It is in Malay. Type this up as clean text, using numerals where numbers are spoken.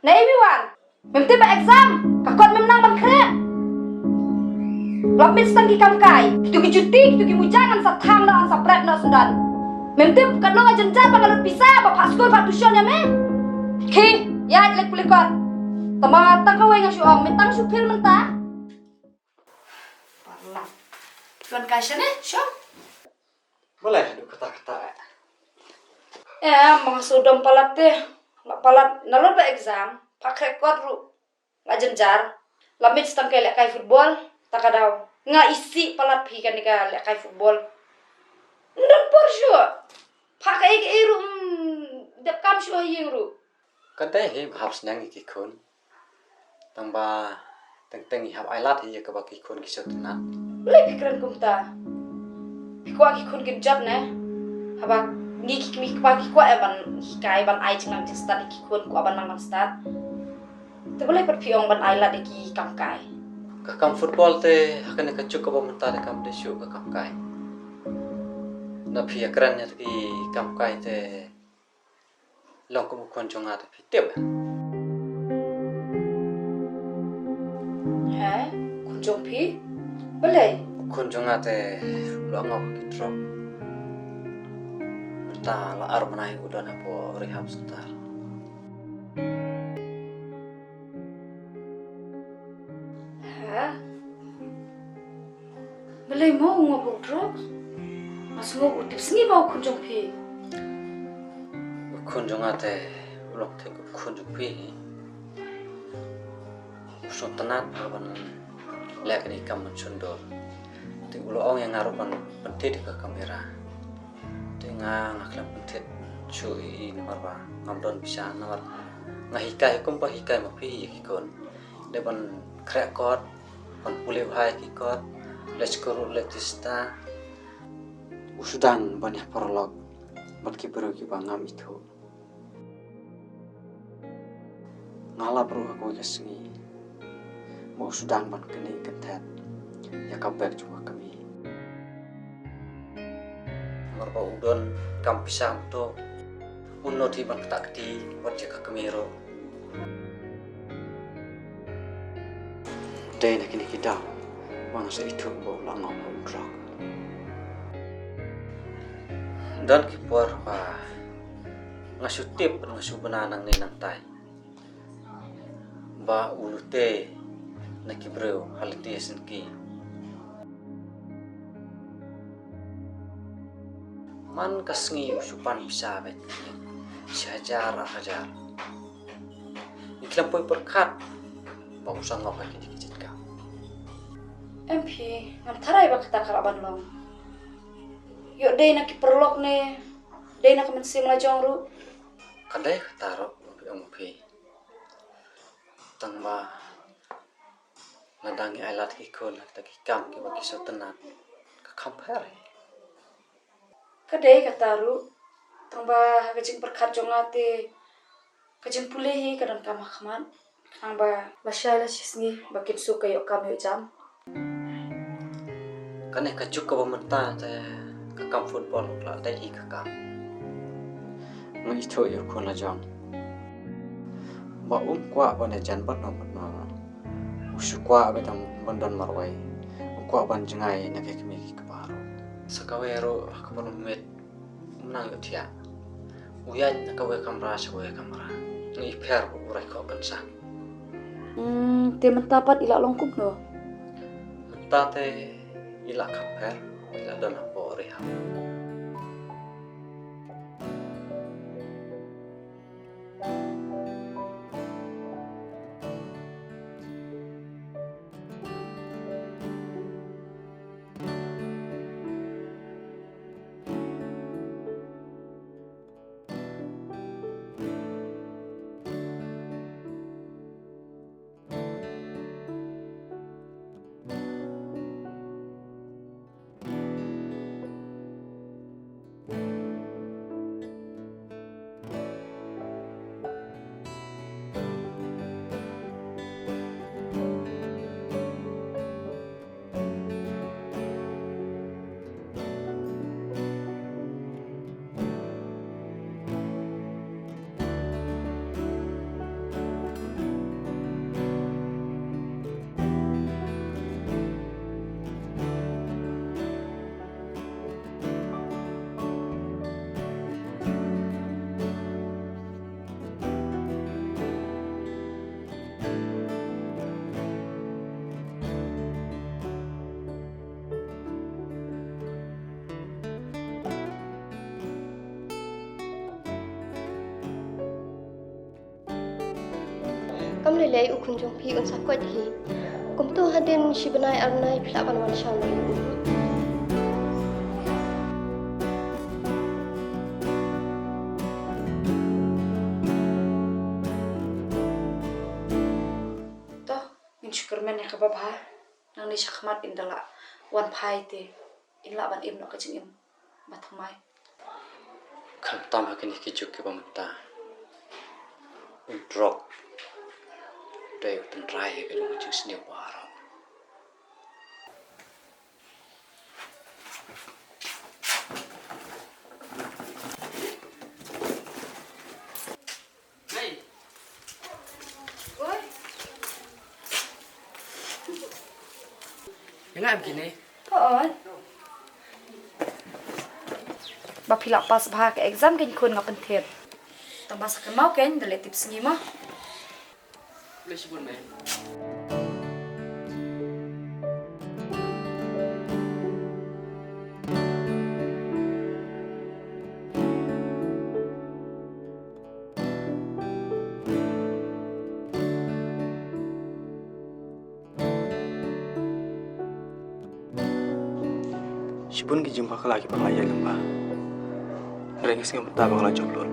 Nah everyone, memang ba exam, kakot memang ban kre. Lapit setengah kam kai, itu kejuti, itu kemujangan satang na sapret na sundan. Memang kan lo ngajar bangalut pisah, bapak sekolah pak tuition ya me. King, ya jelek pulikot. Tama tang kawai ngasuang, mentang supir mentah. Parlah. Tuan kasih nih, syok. Boleh aduh kata-kata. Mga sudom palat deh. Palat nalor ba exam, pakai kuat ru. La jenjar. Lamit setang kayak kai football, tak ada. Nga isi palat pi kan nika lek kai football. Ndan por syo. Pakai ke iru dep kam syo yeng ru. Kadai he habs nang ikikun. Tamba teng hab ailat hi ka bakikun kisot na. Lek pikiran kumta. Pikwa kikun genjat ne. Haba ngiki mi pagi kwa eban hikai ban ai chingang start ikikun ku aban nang start. Te boleh per piong ban ai lat iki kam kai. Ka kam football te hakan ka cuk ka mentare kam de syu ka kam kai. Na phi akran ya ki kam kai te long ko kon chonga te phi teb. He? Kunjung pi? Boleh? Kon chonga te lo ngok ki drop. Ta la ar manai udan apo rehab sebentar. Hah? Boleh mau ngobok drugs? Mas ngobok tips ni bau kunjung pi? Kon chonga te ulok te kon chong pi. Usun tenat ban lek ni kam chundor. Te ulo ong yang ngarupan pentit ke kamera. Nga ngaklam pentit cui nomor ngamdon bisa nomor ngahikai kumpa hikai mapi kikon depan krekot pan pulih hai kikot let's go letista usudang banyak prolog bat kibero ki bangam itu ngala bro aku kesini mau usudang ban kene kentet ya kabek cuma kami marba udon kam pisang to unno di ban tak di wat jaka kemiro dai nak ini kita mana se itu bo lang ngom drog dan kipor pa ngasu tip ngasu benanang ni nang tai ba ulute nakibreu haliti senki man kasngi usupan bisa bet syajar hajar iklam poi perkat ba usang ngok lagi dikit ka MP, ngam tarai ba kata kalaban long. Yuk dai nak perlok ne. Dai nak mensim la jongru. kadai kataro umpi tangba nadangi ailat ikon taki kam ki baki so tenat ka compare Kadai kata ru. Tangba kajing perkat jongate. Kajing pulehi kadang kamakaman. Tangba masyala sisngi bakin suka yuk kami jam. kane kacuk ka bamenta te ka kam football la dai hi ka kam ngi to yo kon la jong ba kwa ba ne jan bat no usu kwa ba tam bandan marwai kwa ban jengai na ke kemi ka baro sakawero ka ban met menang yo tia uyan na ka we kamera sa we kamera ngi per bu urai ko kan sa Te mentapat ila longkup no. menta te ila kaper ila dona po rehab lelai ukunjung pi unsa kwat hi. Kumtu hadin shibanai arnai pilaban wan shang lai. Toh, min syukurmen ya kababha. Nang ni syakmat indala wan pai te. Inla ban im no kacing im. Mathamai. Kham tam ha kini kichuk ke pamata drop dai utan rai ke lu chus ni paro Oi, Yang ngam kini. poon. Bapila pas bha ke exam ken kun ngapen thet. Tambah sakit mau ken dale tips ni mah. Boleh sibun mai. Sibun ki jumpa ka lagi pangaya lamba. Rengis nga mata bakal joblor.